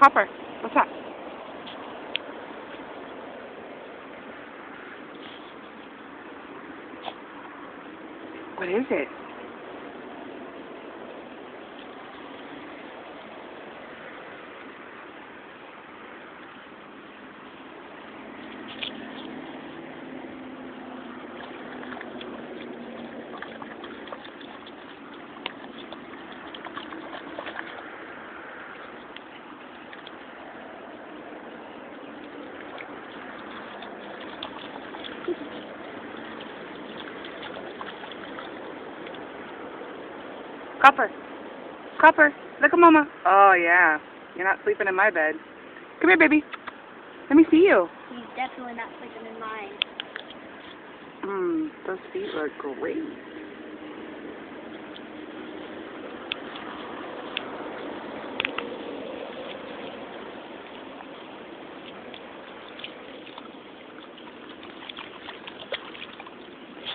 Copper, what's up? What is it? Copper. Copper, look at Mama. Oh, yeah. You're not sleeping in my bed. Come here, baby. Let me see you. He's definitely not sleeping in mine. Those feet look great.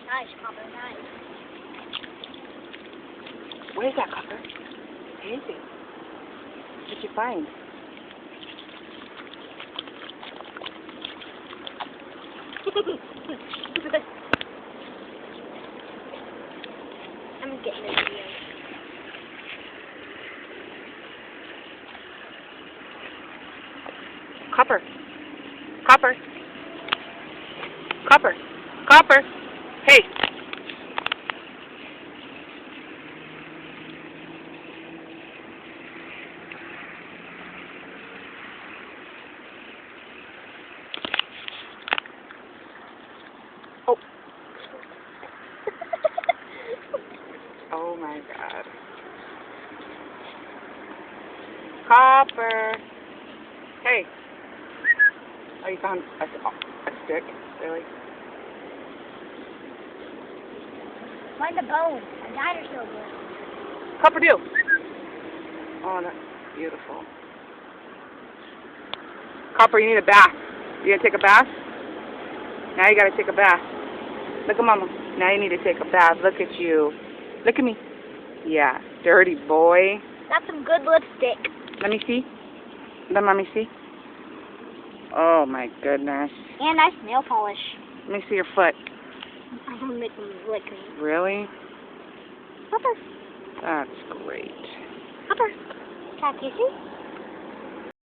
Nice, Copper, nice. What is that, Copper? What is it? What'd you find? I'm getting this video. Copper. Copper. Copper. Copper. Hey. Oh. Oh my God. Copper. Hey. Oh, you found a stick? Really? Find a bone. A dinosaur bone. Copper do. Oh, that's beautiful. Copper, you need a bath. You gonna take a bath? Now you gotta take a bath. Look at Mama. Now you need to take a bath. Look at you. Look at me. Yeah, dirty boy. That's some good lipstick. Let me see. Let Mommy see. Oh my goodness. And nice nail polish. Let me see your foot. I'm gonna make them lick me. Really? Copper. That's great. Copper. Can I kiss you?